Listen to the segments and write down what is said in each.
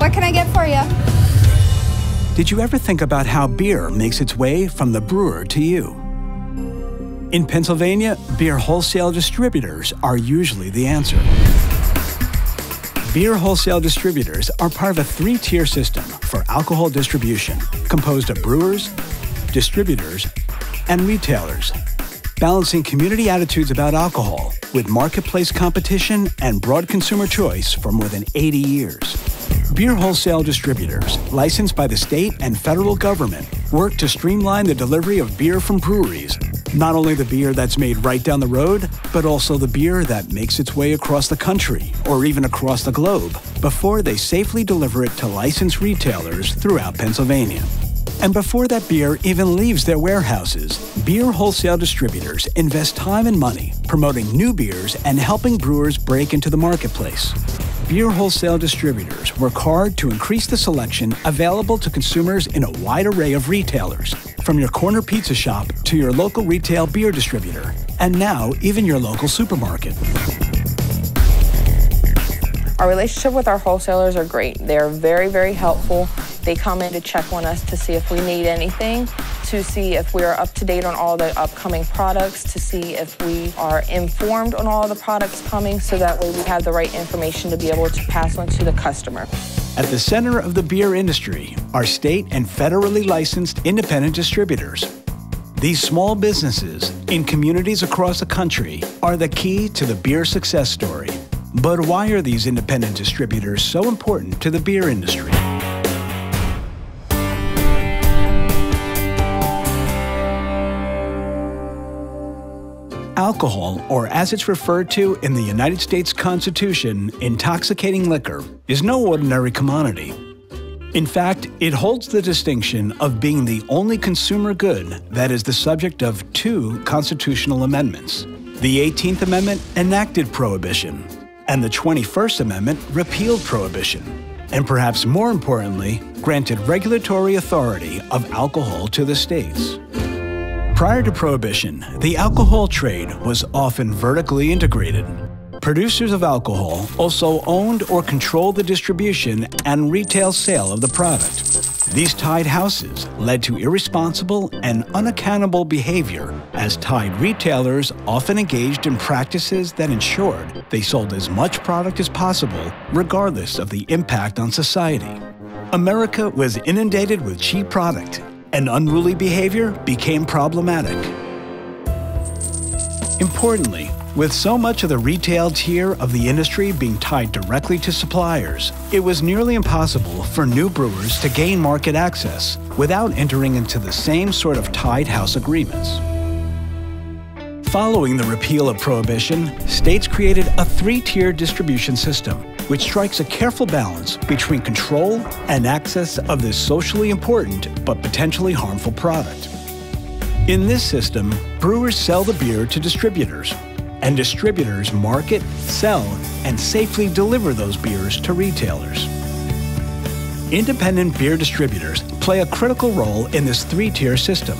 What can I get for you? Did you ever think about how beer makes its way from the brewer to you? In Pennsylvania, beer wholesale distributors are usually the answer. Beer wholesale distributors are part of a three-tier system for alcohol distribution, composed of brewers, distributors, and retailers, balancing community attitudes about alcohol with marketplace competition and broad consumer choice for more than 80 years. Beer wholesale distributors, licensed by the state and federal government, work to streamline the delivery of beer from breweries, not only the beer that's made right down the road, but also the beer that makes its way across the country or even across the globe before they safely deliver it to licensed retailers throughout Pennsylvania. And before that beer even leaves their warehouses, beer wholesale distributors invest time and money promoting new beers and helping brewers break into the marketplace. Beer wholesale distributors work hard to increase the selection available to consumers in a wide array of retailers, from your corner pizza shop to your local retail beer distributor, and now even your local supermarket. Our relationship with our wholesalers are great. They're very, very helpful. They come in to check on us to see if we need anything, to see if we are up to date on all the upcoming products, to see if we are informed on all the products coming, so that way we have the right information to be able to pass on to the customer. At the center of the beer industry are state and federally licensed independent distributors. These small businesses in communities across the country are the key to the beer success story. But why are these independent distributors so important to the beer industry? Alcohol, or as it's referred to in the United States Constitution, intoxicating liquor, is no ordinary commodity. In fact, it holds the distinction of being the only consumer good that is the subject of two constitutional amendments. The 18th Amendment enacted prohibition, and the 21st Amendment repealed prohibition, and perhaps more importantly, granted regulatory authority of alcohol to the states. Prior to Prohibition, the alcohol trade was often vertically integrated. Producers of alcohol also owned or controlled the distribution and retail sale of the product. These tied houses led to irresponsible and unaccountable behavior, as tied retailers often engaged in practices that ensured they sold as much product as possible, regardless of the impact on society. America was inundated with cheap product, and unruly behavior became problematic. Importantly, with so much of the retail tier of the industry being tied directly to suppliers, it was nearly impossible for new brewers to gain market access without entering into the same sort of tied house agreements. Following the repeal of Prohibition, states created a three-tier distribution system, which strikes a careful balance between control and access of this socially important but potentially harmful product. In this system, brewers sell the beer to distributors, and distributors market, sell, and safely deliver those beers to retailers. Independent beer distributors play a critical role in this three-tier system.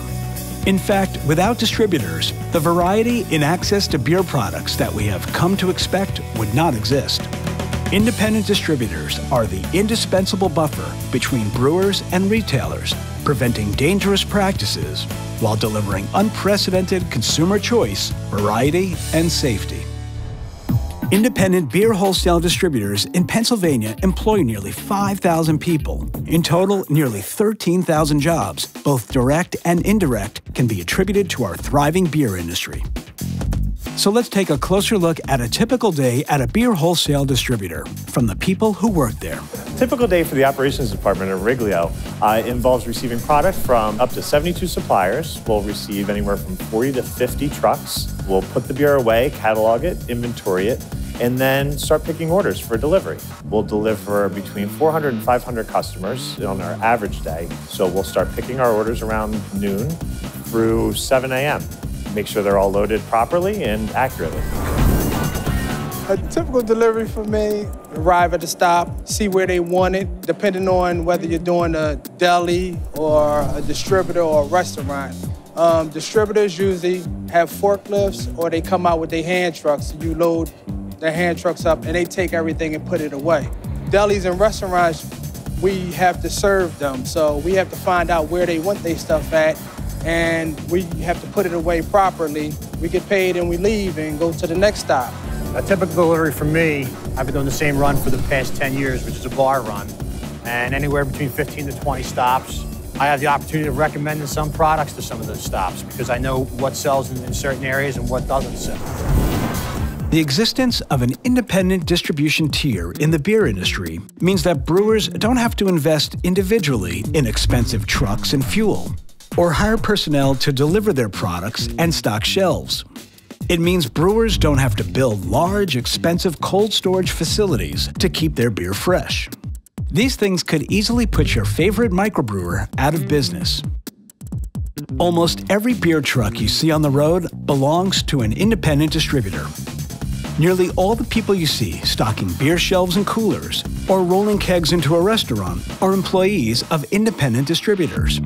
In fact, without distributors, the variety in access to beer products that we have come to expect would not exist. Independent distributors are the indispensable buffer between brewers and retailers, preventing dangerous practices while delivering unprecedented consumer choice, variety, and safety. Independent beer wholesale distributors in Pennsylvania employ nearly 5,000 people. In total, nearly 13,000 jobs, both direct and indirect, can be attributed to our thriving beer industry. So let's take a closer look at a typical day at a beer wholesale distributor from the people who work there. Typical day for the operations department at Riglio involves receiving product from up to 72 suppliers. We'll receive anywhere from 40 to 50 trucks. We'll put the beer away, catalog it, inventory it, and then start picking orders for delivery. We'll deliver between 400 and 500 customers on our average day. So we'll start picking our orders around noon through 7 a.m. Make sure they're all loaded properly and accurately. A typical delivery for me, arrive at the stop, see where they want it, depending on whether you're doing a deli or a distributor or a restaurant. Distributors usually have forklifts or they come out with their hand trucks. You load their hand trucks up and they take everything and put it away. Delis and restaurants we have to serve them. So we have to find out where they want their stuff at, and we have to put it away properly. We get paid and we leave and go to the next stop. A typical delivery for me, I've been doing the same run for the past 10 years, which is a bar run. And anywhere between 15 to 20 stops. I have the opportunity of recommending some products to some of those stops because I know what sells in certain areas and what doesn't sell. The existence of an independent distribution tier in the beer industry means that brewers don't have to invest individually in expensive trucks and fuel, or hire personnel to deliver their products and stock shelves. It means brewers don't have to build large, expensive cold storage facilities to keep their beer fresh. These things could easily put your favorite microbrewer out of business. Almost every beer truck you see on the road belongs to an independent distributor. Nearly all the people you see stocking beer shelves and coolers or rolling kegs into a restaurant are employees of independent distributors.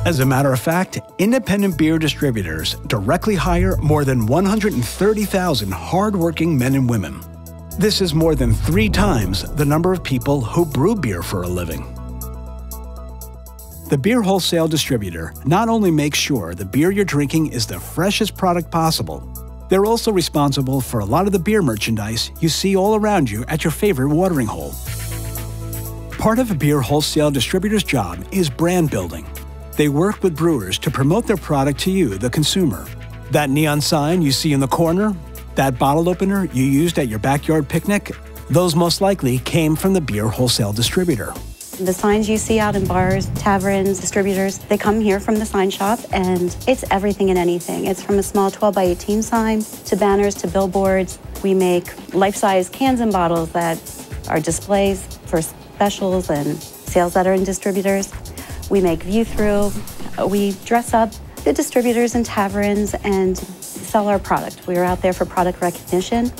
As a matter of fact, independent beer distributors directly hire more than 130,000 hard-working men and women. This is more than 3 times the number of people who brew beer for a living. The beer wholesale distributor not only makes sure the beer you're drinking is the freshest product possible, they're also responsible for a lot of the beer merchandise you see all around you at your favorite watering hole. Part of a beer wholesale distributor's job is brand building. They work with brewers to promote their product to you, the consumer. That neon sign you see in the corner, that bottle opener you used at your backyard picnic, those most likely came from the beer wholesale distributor. The signs you see out in bars, taverns, distributors, they come here from the sign shop, and it's everything and anything. It's from a small 12 by 18 sign to banners to billboards. We make life-size cans and bottles that are displays for specials and sales that are in distributors. We make view-through. We dress up the distributors and taverns and sell our product. We are out there for product recognition.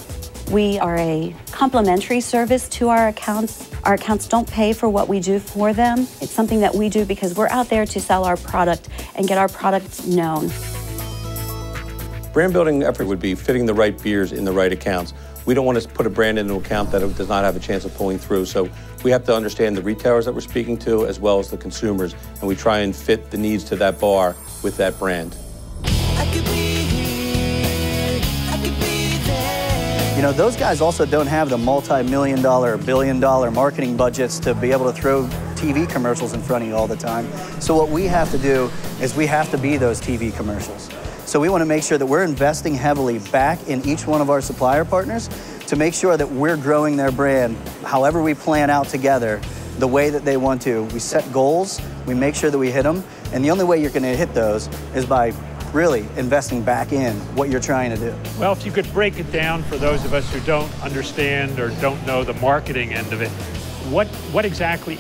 We are a complimentary service to our accounts. Our accounts don't pay for what we do for them. It's something that we do because we're out there to sell our product and get our product known. Brand building effort would be fitting the right beers in the right accounts. We don't want to put a brand into an account that does not have a chance of pulling through. So we have to understand the retailers that we're speaking to as well as the consumers, and we try and fit the needs to that bar with that brand. You know, those guys also don't have the multi-million-dollar, billion-dollar marketing budgets to be able to throw TV commercials in front of you all the time. So what we have to do is we have to be those TV commercials. So we want to make sure that we're investing heavily back in each one of our supplier partners to make sure that we're growing their brand however we plan out together the way that they want to. We set goals, we make sure that we hit them, and the only way you're going to hit those is by really investing back in what you're trying to do. Well, if you could break it down for those of us who don't understand or don't know the marketing end of it, what exactly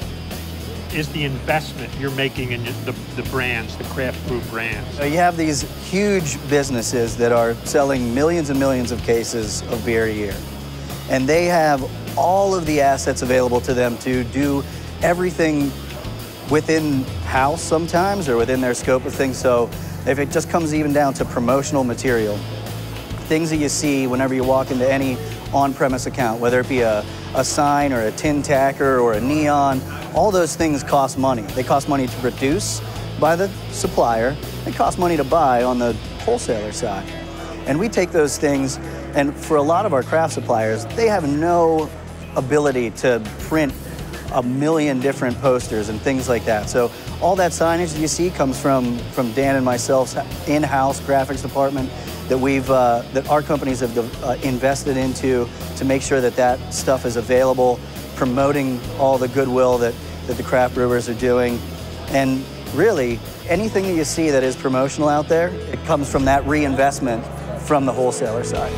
is the investment you're making in the brands, the craft brew brands? So you have these huge businesses that are selling millions and millions of cases of beer a year. And they have all of the assets available to them to do everything within house sometimes or within their scope of things. So if it just comes even down to promotional material, things that you see whenever you walk into any on-premise account, whether it be a sign or a tin tacker or a neon, all those things cost money. They cost money to produce by the supplier. They cost money to buy on the wholesaler side. And we take those things, and for a lot of our craft suppliers, they have no ability to print a million different posters and things like that. So all that signage that you see comes from Dan and myself's in-house graphics department that our companies have invested into to make sure that that stuff is available, promoting all the goodwill that the craft brewers are doing. And really, anything that you see that is promotional out there, it comes from that reinvestment from the wholesaler side.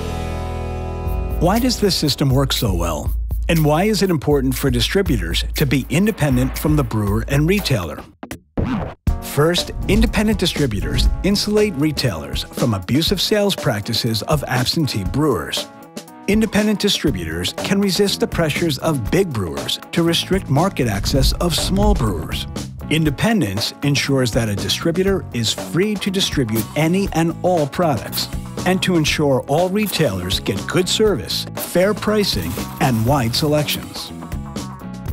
Why does this system work so well? And why is it important for distributors to be independent from the brewer and retailer? First, independent distributors insulate retailers from abusive sales practices of absentee brewers. Independent distributors can resist the pressures of big brewers to restrict market access of small brewers. Independence ensures that a distributor is free to distribute any and all products, and to ensure all retailers get good service, fair pricing, and wide selections.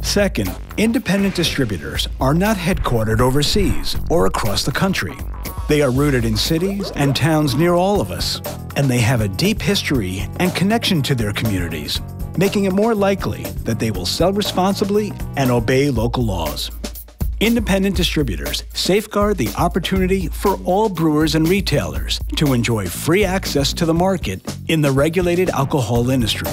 Second, independent distributors are not headquartered overseas or across the country. They are rooted in cities and towns near all of us, and they have a deep history and connection to their communities, making it more likely that they will sell responsibly and obey local laws. Independent distributors safeguard the opportunity for all brewers and retailers to enjoy free access to the market in the regulated alcohol industry.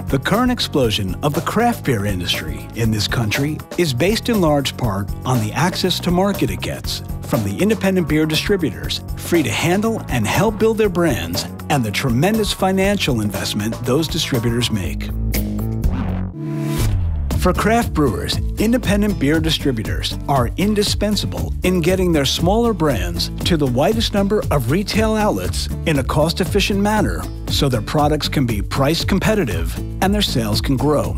The current explosion of the craft beer industry in this country is based in large part on the access to market it gets from the independent beer distributors, free to handle and help build their brands, and the tremendous financial investment those distributors make. For craft brewers, independent beer distributors are indispensable in getting their smaller brands to the widest number of retail outlets in a cost-efficient manner so their products can be price competitive and their sales can grow.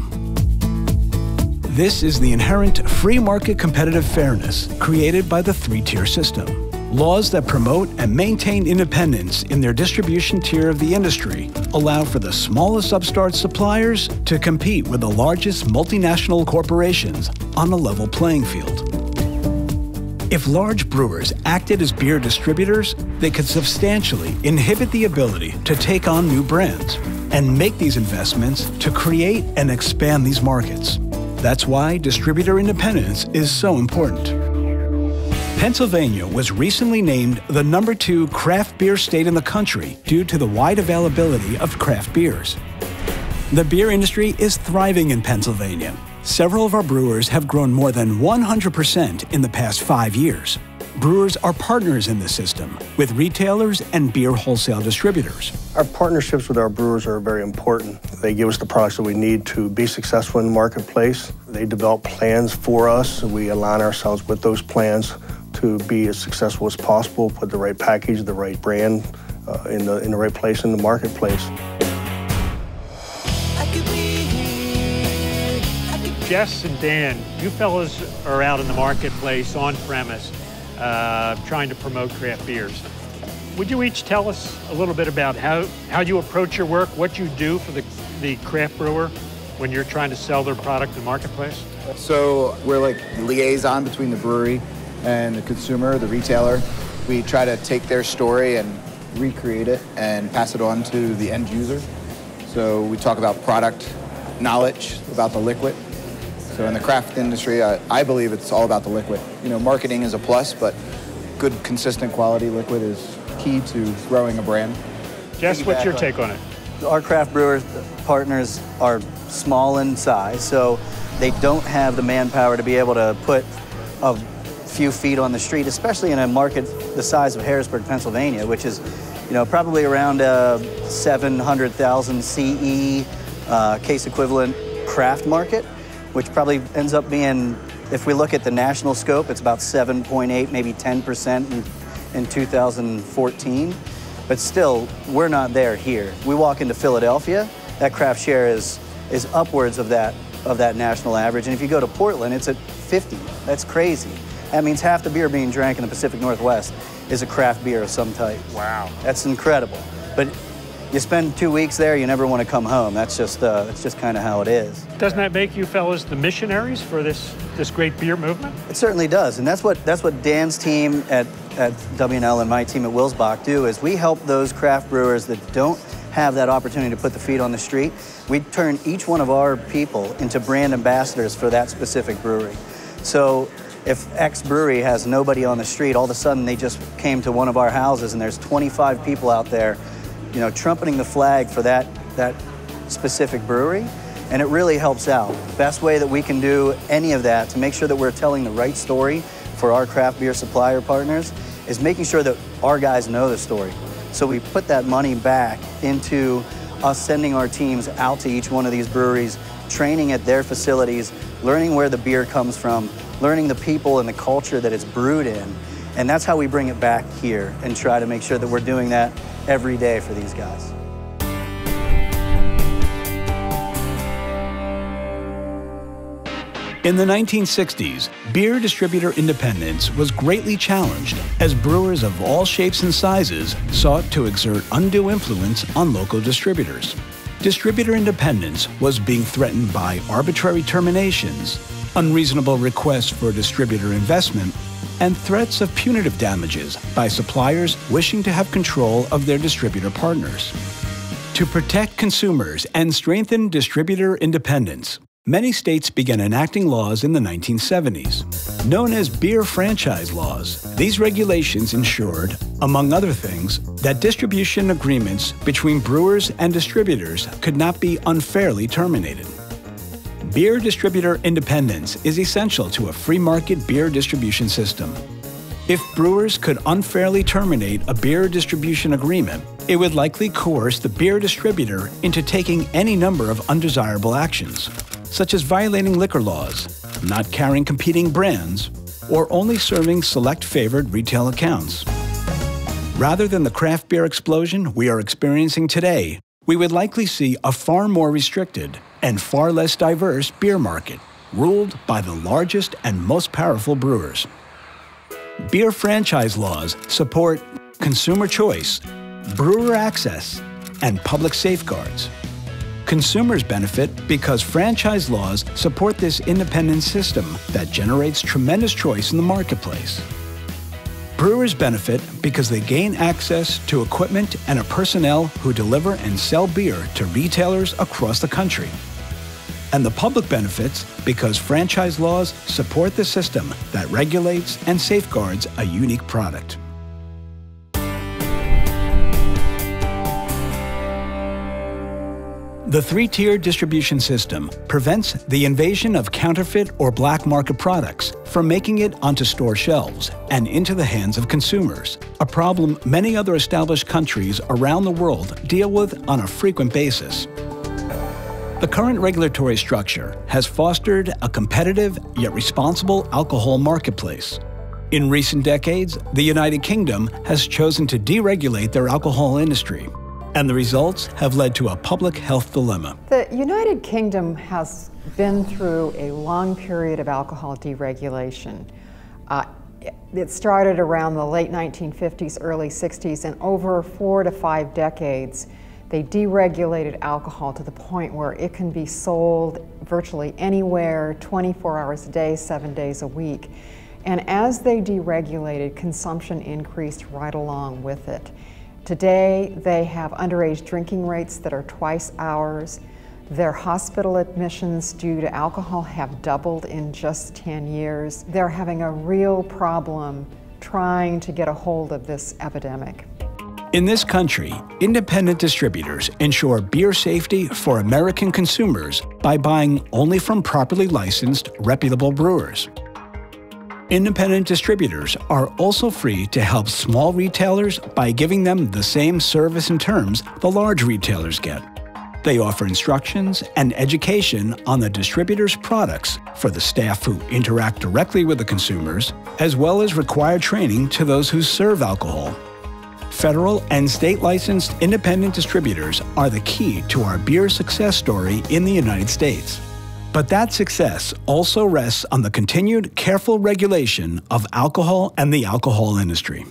This is the inherent free market competitive fairness created by the three-tier system. Laws that promote and maintain independence in their distribution tier of the industry allow for the smallest upstart suppliers to compete with the largest multinational corporations on a level playing field. If large brewers acted as beer distributors, they could substantially inhibit the ability to take on new brands and make these investments to create and expand these markets. That's why distributor independence is so important. Pennsylvania was recently named the #2 craft beer state in the country due to the wide availability of craft beers. The beer industry is thriving in Pennsylvania. Several of our brewers have grown more than 100% in the past 5 years. Brewers are partners in the system with retailers and beer wholesale distributors. Our partnerships with our brewers are very important. They give us the products that we need to be successful in the marketplace. They develop plans for us, and we align ourselves with those plans to be as successful as possible, put the right package, the right brand in the right place in the marketplace. Jess and Dan, you fellas are out in the marketplace on premise trying to promote craft beers. Would you each tell us a little bit about how you approach your work, what you do for the craft brewer when you're trying to sell their product in the marketplace? So we're like the liaison between the brewery and the consumer, the retailer. We try to take their story and recreate it and pass it on to the end user. So we talk about product knowledge, about the liquid. So in the craft industry, I believe it's all about the liquid. You know, marketing is a plus, but good, consistent quality liquid is key to growing a brand. Jess, what's your take on it? Our craft brewer partners are small in size, so they don't have the manpower to be able to put a few feet on the street, especially in a market the size of Harrisburg, Pennsylvania, which is, you know, probably around 700,000 CE case equivalent craft market, which probably ends up being, if we look at the national scope, it's about 7.8, maybe 10% in 2014. But still, we're not there here. We walk into Philadelphia, that craft share is upwards of that national average. And if you go to Portland, it's at 50. That's crazy. That means half the beer being drank in the Pacific Northwest is a craft beer of some type. Wow. That's incredible. But you spend 2 weeks there, you never want to come home. That's just kind of how it is. Doesn't that make you fellas the missionaries for this great beer movement? It certainly does, and that's what Dan's team at W&L and my team at Wilsbach do, is we help those craft brewers that don't have that opportunity to put the feet on the street. We turn each one of our people into brand ambassadors for that specific brewery. So if X brewery has nobody on the street, all of a sudden they just came to one of our houses and there's 25 people out there, you know, trumpeting the flag for that specific brewery, and it really helps out. Best way that we can do any of that to make sure that we're telling the right story for our craft beer supplier partners is making sure that our guys know the story. So we put that money back into us sending our teams out to each one of these breweries, training at their facilities, learning where the beer comes from, learning the people and the culture that it's brewed in. And that's how we bring it back here and try to make sure that we're doing that every day for these guys. In the 1960s, beer distributor independence was greatly challenged as brewers of all shapes and sizes sought to exert undue influence on local distributors. distributor independence was being threatened by arbitrary terminations, unreasonable requests for distributor investment, and threats of punitive damages by suppliers wishing to have control of their distributor partners. To protect consumers and strengthen distributor independence, many states began enacting laws in the 1970s. Known as beer franchise laws, these regulations ensured, among other things, that distribution agreements between brewers and distributors could not be unfairly terminated. Beer distributor independence is essential to a free market beer distribution system. If brewers could unfairly terminate a beer distribution agreement, it would likely coerce the beer distributor into taking any number of undesirable actions, such as violating liquor laws, not carrying competing brands, or only serving select favored retail accounts. Rather than the craft beer explosion we are experiencing today, we would likely see a far more restricted and far less diverse beer market, ruled by the largest and most powerful brewers. Beer franchise laws support consumer choice, brewer access, and public safeguards. Consumers benefit because franchise laws support this independent system that generates tremendous choice in the marketplace. Brewers benefit because they gain access to equipment and a personnel who deliver and sell beer to retailers across the country. And the public benefits because franchise laws support the system that regulates and safeguards a unique product. The three-tier distribution system prevents the invasion of counterfeit or black market products from making it onto store shelves and into the hands of consumers, a problem many other established countries around the world deal with on a frequent basis. The current regulatory structure has fostered a competitive yet responsible alcohol marketplace. In recent decades, the United Kingdom has chosen to deregulate their alcohol industry, and the results have led to a public health dilemma. The United Kingdom has been through a long period of alcohol deregulation. It started around the late 1950s, early 60s, and over 4 to 5 decades, they deregulated alcohol to the point where it can be sold virtually anywhere, 24 hours a day, 7 days a week. And as they deregulated, consumption increased right along with it. Today, they have underage drinking rates that are twice ours. Their hospital admissions due to alcohol have doubled in just 10 years. They're having a real problem trying to get a hold of this epidemic. In this country, independent distributors ensure beer safety for American consumers by buying only from properly licensed, reputable brewers. Independent distributors are also free to help small retailers by giving them the same service and terms the large retailers get. They offer instructions and education on the distributor's products for the staff who interact directly with the consumers, as well as required training to those who serve alcohol. Federal and state licensed independent distributors are the key to our beer success story in the United States. But that success also rests on the continued careful regulation of alcohol and the alcohol industry.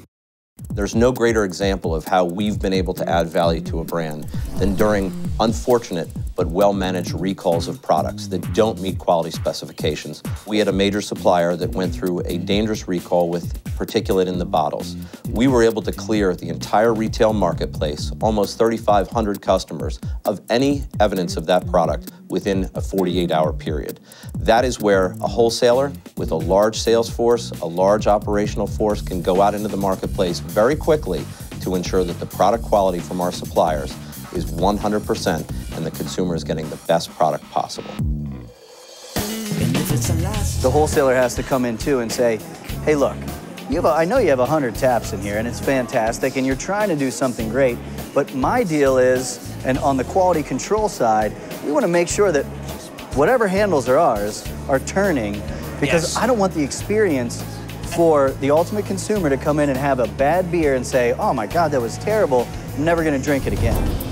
There's no greater example of how we've been able to add value to a brand than during unfortunate but well-managed recalls of products that don't meet quality specifications. We had a major supplier that went through a dangerous recall with particulate in the bottles. We were able to clear the entire retail marketplace, almost 3,500 customers, of any evidence of that product within a 48-hour period. That is where a wholesaler with a large sales force, a large operational force can go out into the marketplace very quickly to ensure that the product quality from our suppliers is 100% and the consumer is getting the best product possible. The wholesaler has to come in too and say, hey look, I know you have 100 taps in here and it's fantastic and you're trying to do something great, but my deal is, and on the quality control side, we want to make sure that whatever handles are ours are turning, because I don't want the experience for the ultimate consumer to come in and have a bad beer and say, oh my God, that was terrible, I'm never going to drink it again.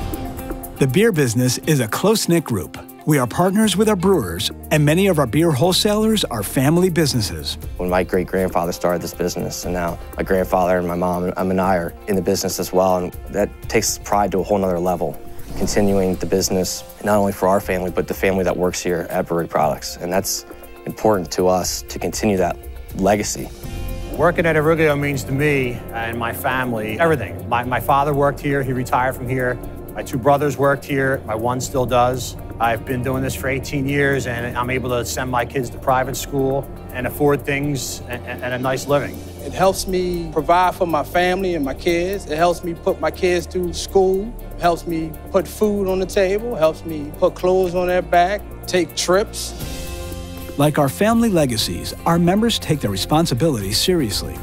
The beer business is a close-knit group. We are partners with our brewers, and many of our beer wholesalers are family businesses. When my great-grandfather started this business, and now my grandfather and my mom and I are in the business as well, and that takes pride to a whole nother level. continuing the business, not only for our family, but the family that works here at Brewery Products. And that's important to us to continue that legacy. Working at Auriglio means to me and my family everything. My father worked here, he retired from here. My two brothers worked here, my one still does. I've been doing this for 18 years and I'm able to send my kids to private school and afford things and a nice living. It helps me provide for my family and my kids. It helps me put my kids through school. It helps me put food on the table. It helps me put clothes on their back, take trips. Like our family legacies, our members take their responsibilities seriously.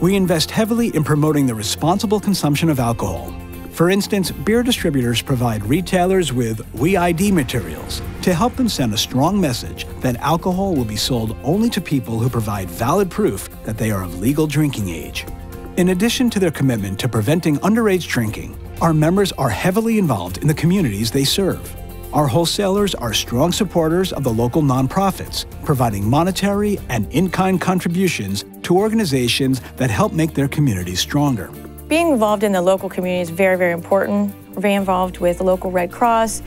We invest heavily in promoting the responsible consumption of alcohol. For instance, beer distributors provide retailers with We ID materials to help them send a strong message that alcohol will be sold only to people who provide valid proof that they are of legal drinking age. In addition to their commitment to preventing underage drinking, our members are heavily involved in the communities they serve. Our wholesalers are strong supporters of the local nonprofits, providing monetary and in-kind contributions to organizations that help make their communities stronger. Being involved in the local community is very, very important. We're very involved with the local Red Cross.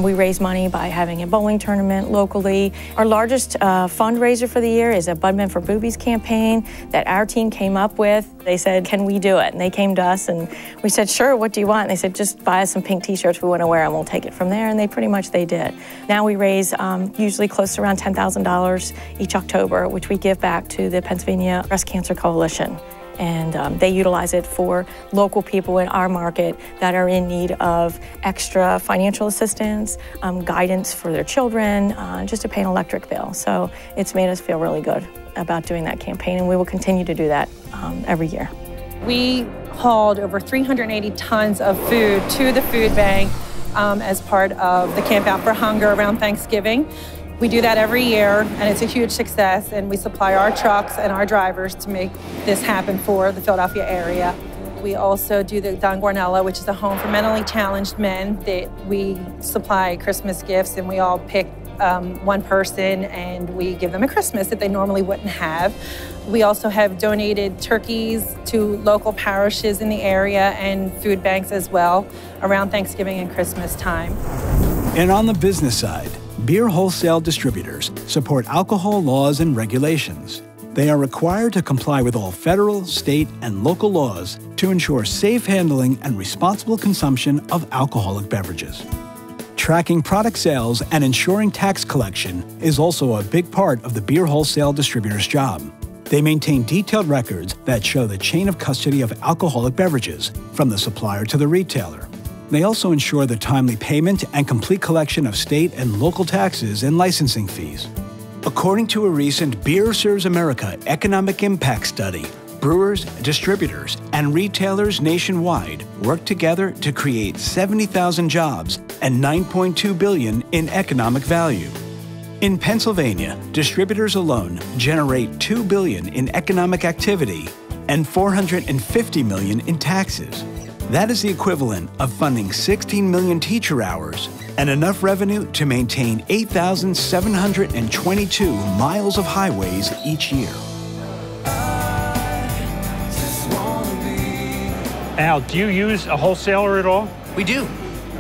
We raise money by having a bowling tournament locally. Our largest fundraiser for the year is a Budman for Boobies campaign that our team came up with. They said, can we do it? And they came to us and we said, sure, what do you want? And they said, just buy us some pink t-shirts we want to wear and we'll take it from there. And they pretty much did. Now we raise usually close to around $10,000 each October, which we give back to the Pennsylvania Breast Cancer Coalition. And they utilize it for local people in our market that are in need of extra financial assistance, guidance for their children, just to pay an electric bill. So it's made us feel really good about doing that campaign, and we will continue to do that every year. We hauled over 380 tons of food to the food bank as part of the Camp Out for Hunger around Thanksgiving. We do that every year, and it's a huge success, and we supply our trucks and our drivers to make this happen for the Philadelphia area. We also do the Don Guarnella, which is a home for mentally challenged men. We supply Christmas gifts, and we all pick one person, and we give them a Christmas that they normally wouldn't have. We also have donated turkeys to local parishes in the area and food banks as well around Thanksgiving and Christmas time. And on the business side, beer wholesale distributors support alcohol laws and regulations. They are required to comply with all federal, state, and local laws to ensure safe handling and responsible consumption of alcoholic beverages. Tracking product sales and ensuring tax collection is also a big part of the beer wholesale distributor's job. They maintain detailed records that show the chain of custody of alcoholic beverages, from the supplier to the retailer. They also ensure the timely payment and complete collection of state and local taxes and licensing fees. According to a recent Beer Serves America economic impact study, brewers, distributors, and retailers nationwide work together to create 70,000 jobs and $9.2 billion in economic value. In Pennsylvania, distributors alone generate $2 billion in economic activity and $450 million in taxes. That is the equivalent of funding 16 million teacher hours and enough revenue to maintain 8,722 miles of highways each year. Al, do you use a wholesaler at all? We do.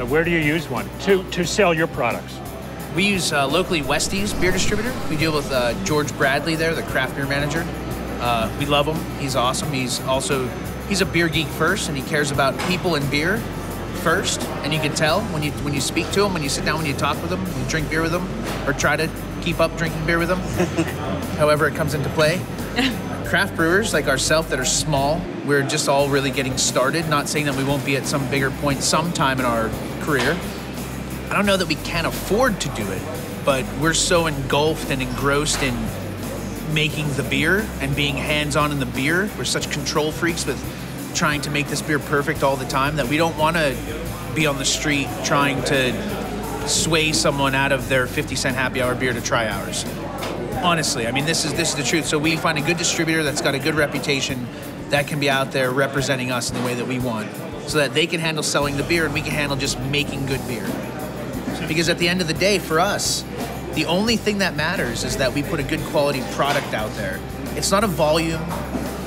Where do you use one to sell your products? We use locally Westie's beer distributor. We deal with George Bradley there, the craft beer manager. We love him. He's awesome. He's a beer geek first, and he cares about people and beer first. And you can tell when you speak to him, when you sit down, when you talk with him, when you drink beer with him, or try to keep up drinking beer with him, however it comes into play. Craft brewers like ourselves that are small, we're just all really getting started. Not saying that we won't be at some bigger point sometime in our career. I don't know that we can't afford to do it, but we're so engulfed and engrossed in making the beer and being hands-on in the beer. We're such control freaks with trying to make this beer perfect all the time that we don't want to be on the street trying to sway someone out of their 50-cent happy hour beer to try ours. Honestly, I mean, this is the truth. So we find a good distributor that's got a good reputation that can be out there representing us in the way that we want, so that they can handle selling the beer and we can handle just making good beer. Because at the end of the day, for us, the only thing that matters is that we put a good quality product out there. It's not a volume,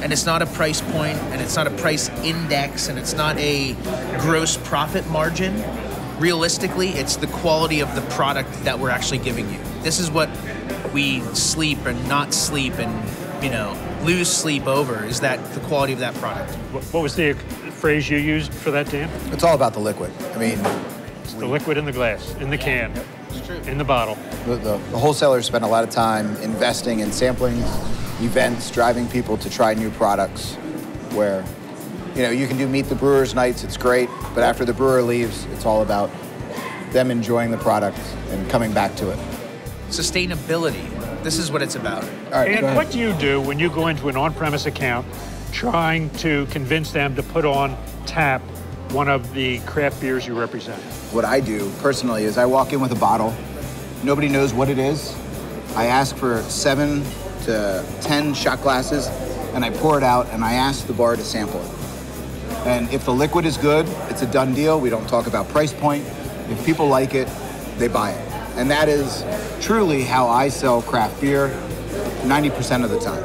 and it's not a price point, and it's not a price index, and it's not a gross profit margin. realistically, it's the quality of the product that we're actually giving you. This is what we sleep and not sleep and, you know, lose sleep over, is that the quality of that product. What was the phrase you used for that, Dan? It's all about the liquid. I mean, it's the liquid in the glass, in the can, in the bottle. The wholesalers spend a lot of time investing in sampling events, driving people to try new products where, you know, you can do meet the brewers nights, it's great, but after the brewer leaves, it's all about them enjoying the product and coming back to it. Sustainability, this is what it's about. All right, and what do you do when you go into an on-premise account trying to convince them to put on tap one of the craft beers you represent? What I do personally is I walk in with a bottle, nobody knows what it is. I ask for 7 to 10 shot glasses, and I pour it out, and I ask the bar to sample it. And if the liquid is good, it's a done deal. We don't talk about price point. If people like it, they buy it. And that is truly how I sell craft beer 90% of the time.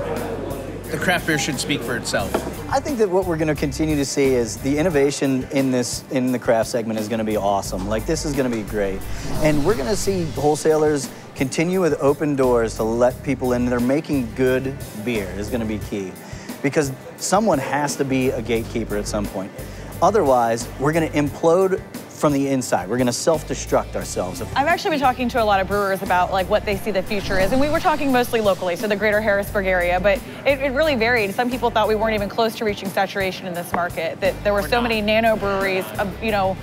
The craft beer should speak for itself. I think that what we're going to continue to see is the innovation in the craft segment is going to be awesome. Like, this is going to be great. And we're going to see wholesalers continue with open doors to let people in. They're making good beer is going to be key, because someone has to be a gatekeeper at some point. Otherwise, we're going to implode from the inside. We're going to self-destruct ourselves. I've actually been talking to a lot of brewers about like what they see the future is, and we were talking mostly locally, so the greater Harrisburg area, but it really varied. Some people thought we weren't even close to reaching saturation in this market, that there were so many nano breweries, you know,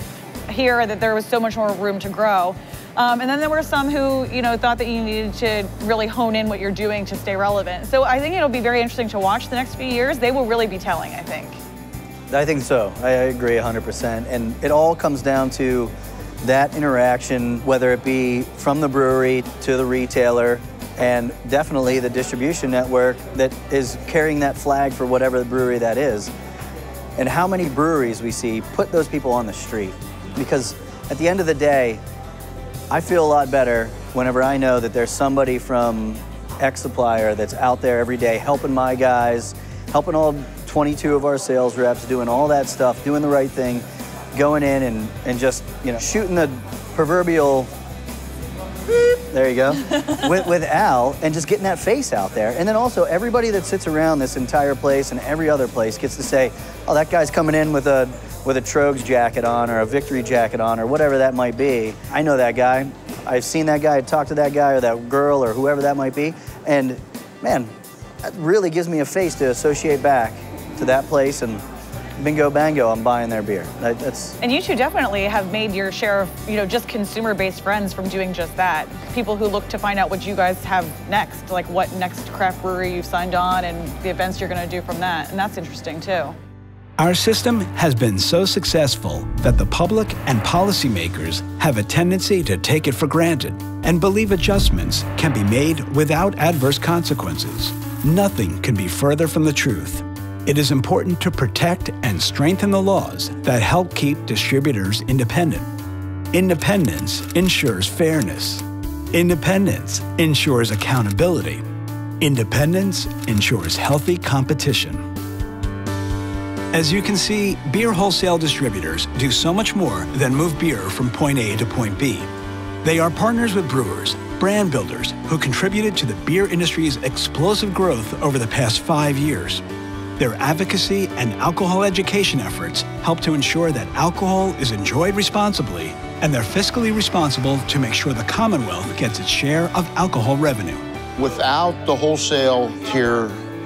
here, that there was so much more room to grow. And then there were some who, you know, thought that you needed to really hone in what you're doing to stay relevant. So I think it'll be very interesting to watch the next few years. They will really be telling, I think. I think so. I agree 100%. And it all comes down to that interaction, whether it be from the brewery to the retailer, and definitely the distribution network that is carrying that flag for whatever the brewery that is. And how many breweries we see put those people on the street. Because at the end of the day, I feel a lot better whenever I know that there's somebody from X supplier that's out there every day helping my guys, helping all 22 of our sales reps, doing all that stuff, doing the right thing, going in and just, you know, shooting the proverbial beep, there you go, with Al, and just getting that face out there. And then also everybody that sits around this entire place and every other place gets to say, oh, that guy's coming in with a Trogs jacket on or a Victory jacket on or whatever that might be. I know that guy. I've seen that guy, talked to that guy or that girl or whoever that might be. And man, that really gives me a face to associate back to that place, and bingo bango, I'm buying their beer. That's. And you two definitely have made your share of, you know, just consumer-based friends from doing just that. People who look to find out what you guys have next, like what next craft brewery you've signed on and the events you're going to do from that. And that's interesting too. Our system has been so successful that the public and policymakers have a tendency to take it for granted and believe adjustments can be made without adverse consequences. Nothing can be further from the truth. It is important to protect and strengthen the laws that help keep distributors independent. Independence ensures fairness. Independence ensures accountability. Independence ensures healthy competition. As you can see, beer wholesale distributors do so much more than move beer from point A to point B. They are partners with brewers, brand builders who contributed to the beer industry's explosive growth over the past 5 years. Their advocacy and alcohol education efforts help to ensure that alcohol is enjoyed responsibly, and they're fiscally responsible to make sure the Commonwealth gets its share of alcohol revenue. Without the wholesale tier,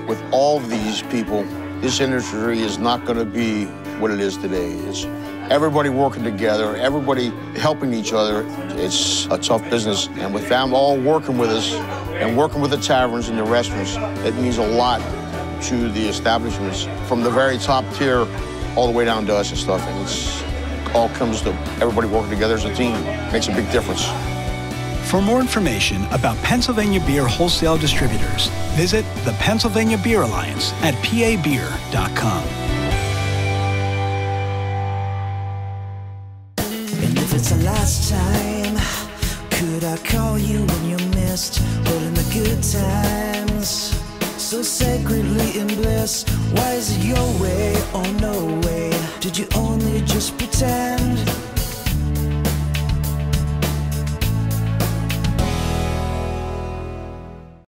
with all of these people, this industry is not going to be what it is today. It's everybody working together, everybody helping each other. It's a tough business, and with them all working with us and working with the taverns and the restaurants, it means a lot to the establishments, from the very top tier all the way down to us and stuff. And it's all comes to everybody working together as a team. Makes a big difference. For more information about Pennsylvania beer wholesale distributors, visit the Pennsylvania Beer Alliance at pabeer.com. And if it's the last time, could I call you when you missed all in the good times? So sacredly in bliss, why is it your way or no way? Did you only just pretend?